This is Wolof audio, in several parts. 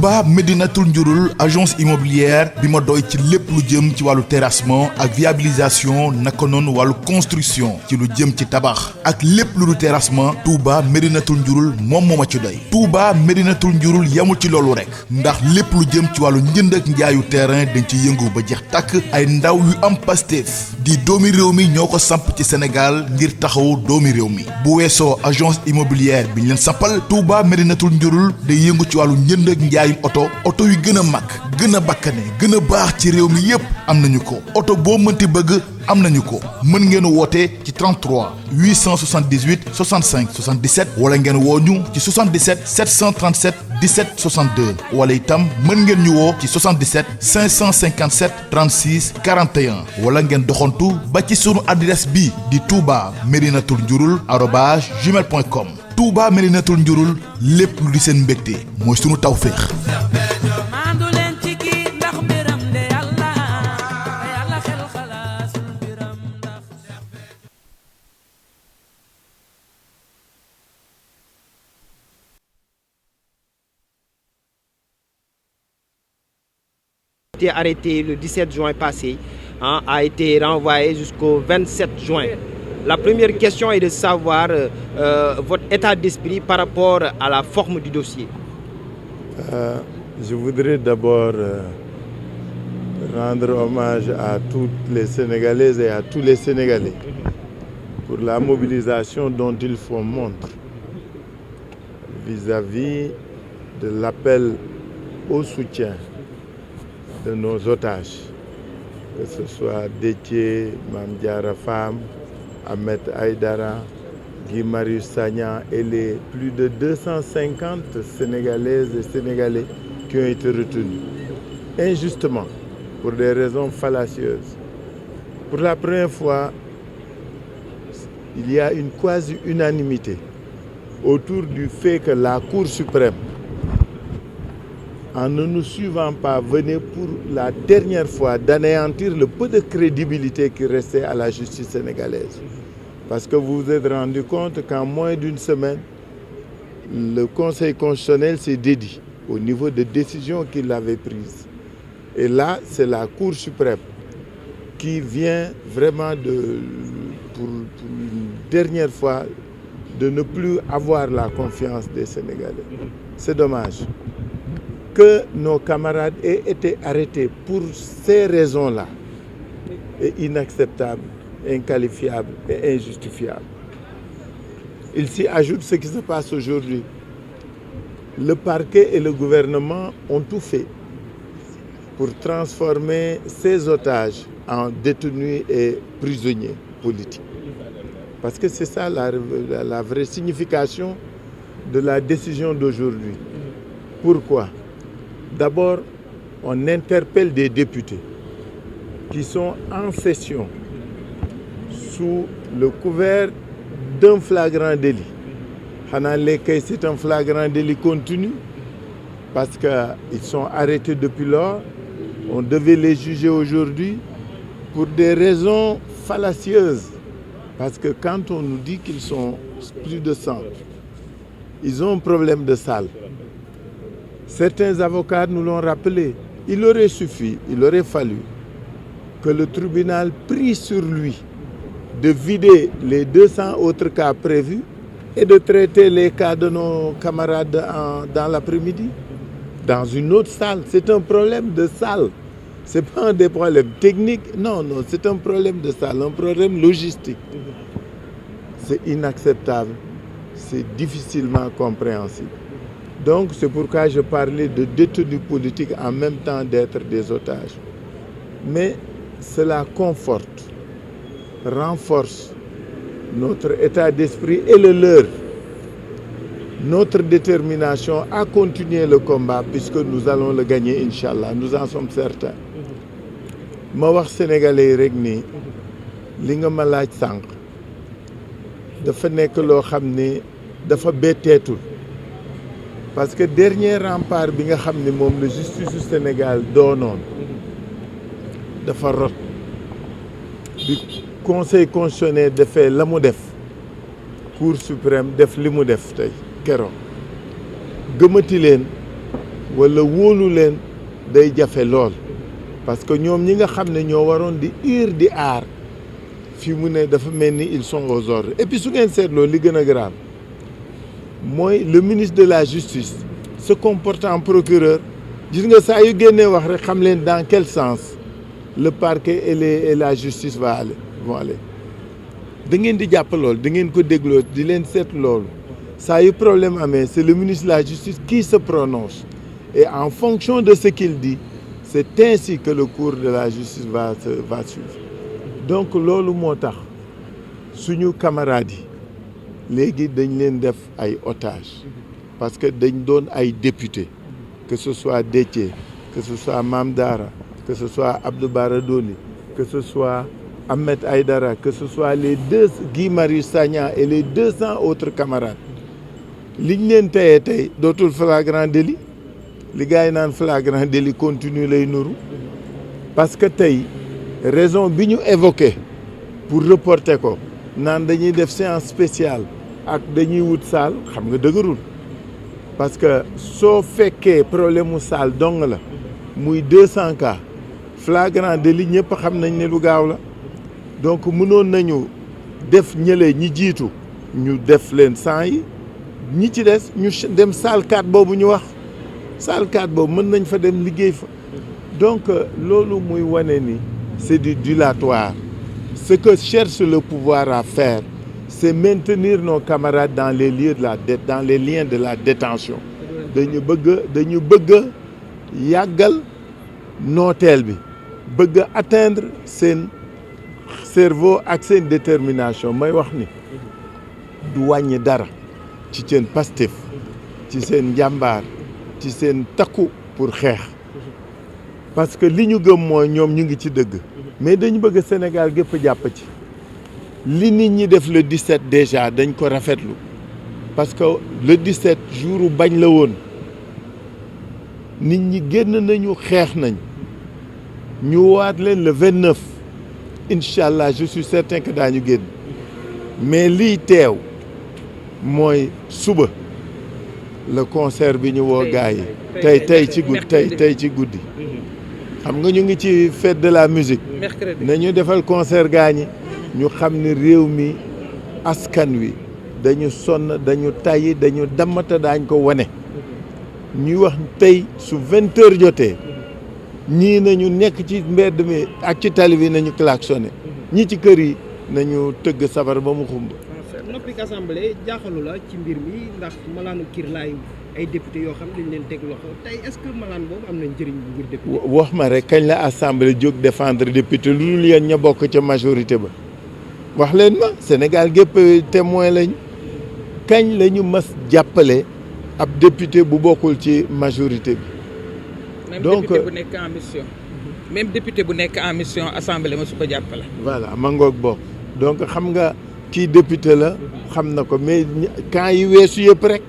Touba Médinatoul Ndiouroul agence immobilière bi ma doy ci lépp lu jëm ci wàllu terrassement ak viabilisation naka noonu wàllu construction ci lu jëm ci tabax ak lépp lu du terrassement Touba Médinatoul Ndiouroul moom moo ma ci doy. Touba Médinatoul Ndiouroul yamul ci loolu rek ndax lépp lu jëm ci wàllu njënd ak njaayu terrain dañ ci yëngu ba jeex tàkk ay ndaw yu am Pastef di doomi réew mi ñoo ko samp ci Sénégal ngir taxawu doomi réew mi bu weesoo agence immobilière bi ñu leen sampal Touba Médinatoul Ndiouroul day yëngu ci wàllu njënd ak njaayum oto yu gën a mag gën a bakkane gën a baax ci réew mi yépp am nañu ko oto boo mënti bëgg am nañu ko mën ngeen woote ci 33 878 65 77 wala ngeen woo ñu ci 77 737 17 62 wala itam mën ngeen ñu woo ci 77 557 36 41 wala ngeen doxantu ba ci sunu adresse bi di Touba Médinatoul Ndiouroul @gmail.com Touba Médinatoul Ndiouroul lépp lu di seen mbégte mooy sunu tawféex. Arrêté le 17 juin passé, a été renvoyé jusqu'au 27 juin. La première question est de savoir votre état d'esprit par rapport à la forme du dossier. Je voudrais d'abord rendre hommage à toutes les Sénégalaises et à tous les Sénégalais pour la mobilisation dont ils font montre vis-à-vis de l'appel au soutien de nos otages, que ce soit Déthié, Mame Diarra Fam, Ahmed Aïdara, Guy Marius Sagna et les plus de 250 Sénégalaises et Sénégalais qui ont été retenus injustement pour des raisons fallacieuses. Pour la première fois, il y a une quasi-unanimité autour du fait que la Cour suprême, en ne nous suivant pas, venait pour la dernière fois d'anéantir le peu de crédibilité qui restait à la justice sénégalaise. Parce que vous vous êtes rendu compte qu'en moins d'une semaine, le Conseil constitutionnel s'est dédié au niveau de décisions qu'il avait prises. Et là, c'est la Cour suprême qui vient vraiment pour une dernière fois de ne plus avoir la confiance des Sénégalais. C'est dommage que nos camarades aient été arrêtés pour ces raisons-là est inacceptable, inqualifiable et injustifiable. Il s'y ajoute ce qui se passe aujourd'hui. Le parquet et le gouvernement ont tout fait pour transformer ces otages en détenus et prisonniers politiques. Parce que c'est ça la vraie signification de la décision d'aujourd'hui. Pourquoi? D'abord, on interpelle des députés qui sont en session sous le couvert d'un flagrant délit. C'est un flagrant délit continu parce qu'ils sont arrêtés depuis lors. On devait les juger aujourd'hui pour des raisons fallacieuses. Parce que quand on nous dit qu'ils sont plus de 100, ils ont un problème de salle. Certains avocats nous l'ont rappelé. Il aurait suffi, il aurait fallu que le tribunal prie sur lui de vider les 200 autres cas prévus et de traiter les cas de nos camarades dans l'après-midi, dans une autre salle. C'est un problème de salle. Ce n'est pas des problèmes techniques, non, c'est un problème de salle, un problème logistique. C'est inacceptable, c'est difficilement compréhensible. Donc c'est pourquoi je parlais de détenus politiques en même temps d'être des otages. Mais cela conforte, renforce notre état d'esprit et le leur, notre détermination à continuer le combat puisque nous allons le gagner, Inch'Allah, nous en sommes certains. Ma wax sénégalais rek ni li nga ma laaj sànq dafa nekk loo xam ni dafa betteetul parce que dernier rempart bi nga xam ni moom la justice du Sénégal doonoon dafa rot bi conseil constitutionnel defee la mu def Cour suprême def li mu def tey keroog gëmati leen wala wóolu leen day jafe lool parce que ñoom ñi nga xam ne ñoo waroon di ir di aar fi mu ne dafa mel ni ils sont aux ordres et puis su ngeen seetloo li gën a grave mooy le ministre de la justice se comporte en procureur gis nga saa yu génnee wax rek xam leen dans quel sens le parquet et la justice vont aller da ngeen di jàpp loolu da ngeen ko dégloo di leen seet loolu saa yu problème amee c'est le ministre de la justice qui se prononce et en fonction de ce qu'il dit c'est ainsi que le cours de la justice va suivre donc loolu moo tax suñu camarades yi léegi dañ leen def ay otages parce que dañ doon ay députés que ce soit Déthié que ce soit Mame Dara que ce soit Abdou Bara Dolly que ce soit Ahmed Aïdara que ce soit les Guy Marius Sagna et les 200 autres camarades liñ leen teyee tey dootul flagrant délit li gars yi naan flagrant délit continue lay nuru parce que tey raison bi ñu évoqué pour reporter ko naan dañuy def séance spéciale ak dañuy wut salle xam nga dëgërul parce que soo fekkee problème mu salle dong la muy 200 cas flagrant délit ñëpp xam nañ ne lu gaaw la donc mënoon nañu def ñële ñi jiitu ñu def leen 100 yi ñi ci des ñu dem salle 4 boobu ñu wax salle 4 boobu mën nañ fa dem liggéey fa donc loolu muy wane ni c'est du dilatoire ce que cherche le pouvoir à faire c'est maintenir nos camarades dans les lieux dans les liens de la détention dañu bëgg yàggal nooteel bi bëgg atteindre seen cerveau ak seen détermination may wax ni du wàññi dara ci seen Pastef ci seen njàmbaar ci seen takku pour xeex parce que li ñu gëm mooy ñoom ñu ngi ci dëgg mais dañu bëgg Sénégal gépp jàpp ci li nit ñi def le 17 déjà dañ ko rafetlu parce que le 17 jour bañ la woon nit ñi génn nañu xeex nañ ñu waat leen le 29 incha allah je suis certain que daañu génn mais liy teew mooy suba le concert bi ñu woo gars yi tey ci guddi xam nga ñu ngi ci fête de la musique nañu defal concert gaa ñi ñu xam ni réew mi askan wi dañu sonn dañu tàyyi dañu dammata daañ ko wane ñuy wax tey su 20 heures jotee ñii nañu nekk ci mbedd mi ak ci tali bi nañu klaxonné ñi ci kër yi nañu tëgg sabar ba mu xumb noppi assemblée jaaxalu la ci mbir mi ndax malaanu kirlaay ay député yoo xam dañ leen teg loxo tey est-ce que malaan boobu am na njëriñ bu ngir député wax ma rek kañ la assemblée jóg défendre député lu dul yéen ña bokk ca majorité ba wax leen ma Sénégal gépp témoin lañ kañ la ñu mas jàppale ab député bu bokkul ci majorité bi donc député bu nekk en mission même député bu nekk en mission assemblée ma su ko jàppale voilà ma ngoog bokk donc xam nga kii député la xam na ko mais quand yi weesu yëpp rek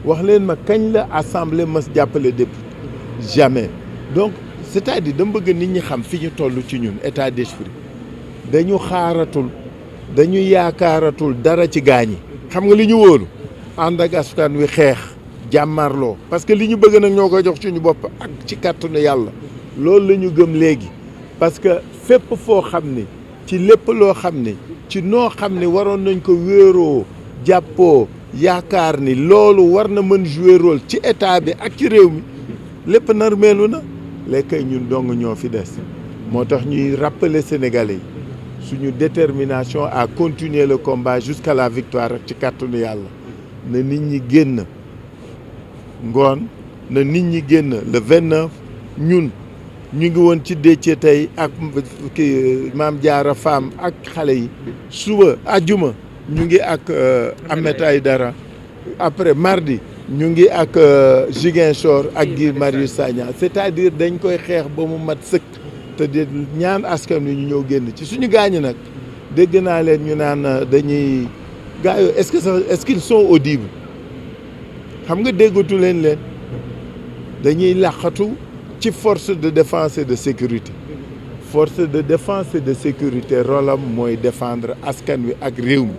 wax leen ma kañ la assemblée mas jàppale député jamais donc c'est-à-dire dama bëgg nit ñi xam fi ñu toll ci ñun état d'esprit dañu xaaratul dañu yaakaaratul dara ci gaañi xam nga li ñu wóolu ànd ak askan wi xeex jàmmarloo parce que li ñu bëgg nag ñoo koy jox suñu bopp ak ci kàttanu yàlla loolu la ñu gëm léegi parce que fépp foo xam ni ci lépp loo xam ni ci noo xam ni waroon nañ ko wéeroo jàppoo yaakaar ni loolu war na mën jouer rôle ci état bi ak ci réew mi lépp narmeelu na léegi ñun dong ñoo fi des moo tax ñuy rappeler Sénégalais yi suñu détermination à continuer le combat jusqu'à la victoire ak ci kàttanu yàlla na nit ñi génn ngoon na nit ñi génn le 29 ñun ñu ngi woon ci Déthié tey ak Mame Diarra Fam ak xale yi suba àjjuma ñu ngi ak Ahmed Aïdara après mardi ñu ngi ak Ziguinchor ak Guy Marius Sagna c'est-à-dire dañ koy xeex ba mu mat sëkk te di ñaan askan wi ñu ñëw génn ci suñu gaañi nag dégg naa leen ñu naan dañuy gars yooyu est-ce qu'ils sont audibles xam nga déggatu leen dañuy làqatu ci force de défense et de sécurité force de défense et de sécurité rôlam mooy défendre askan wi ak réew mi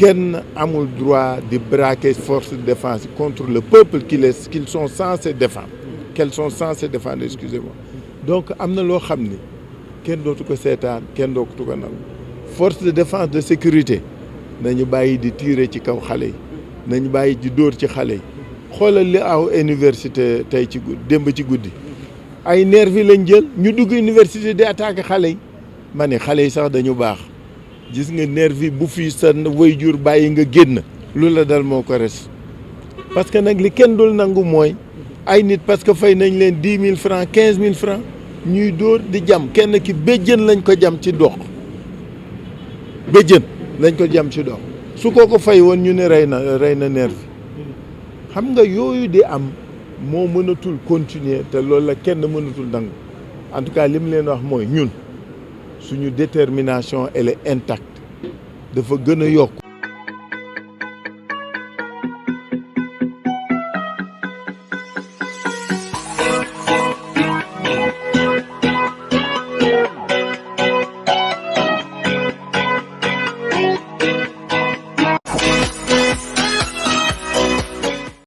kenn amul droit de braquer force de défense contre le peuple qu'ils sont censés défendre qu'elles sont censées défendre, excusez-moi. Donc am na loo xam ni kenn dootu ko seetaan kenn dootu ko nangu. Force de défense de sécurité nañu bàyyi di tirer ci kaw xale yi nañu bàyyi di dóor ci xale yi xoolal li aw université tey ci guddi démb ci guddi ay nervi lañ jël ñu dugg université di attaquer xale yi ma ne xale yi sax dañu baax gis nga nervi bu fii sa waajur bàyyi nga génn lu la dal moo ko res parce que nag li kenn dul nangu mooy ay nit parce que fay nañ leen 10 000 francs 15 000 francs ñuy dóor di jam kenn ki béjjën lañ ko jam ci dox béjjën lañ ko jam ci dox su ko fay woon ñu ne rey na nervi xam nga yooyu di am moo mënatul continuer te loolu la kenn mënatul nangu en tout cas li mu leen wax mooy ñun suñu détermination elle est intacte dafa gën a yokk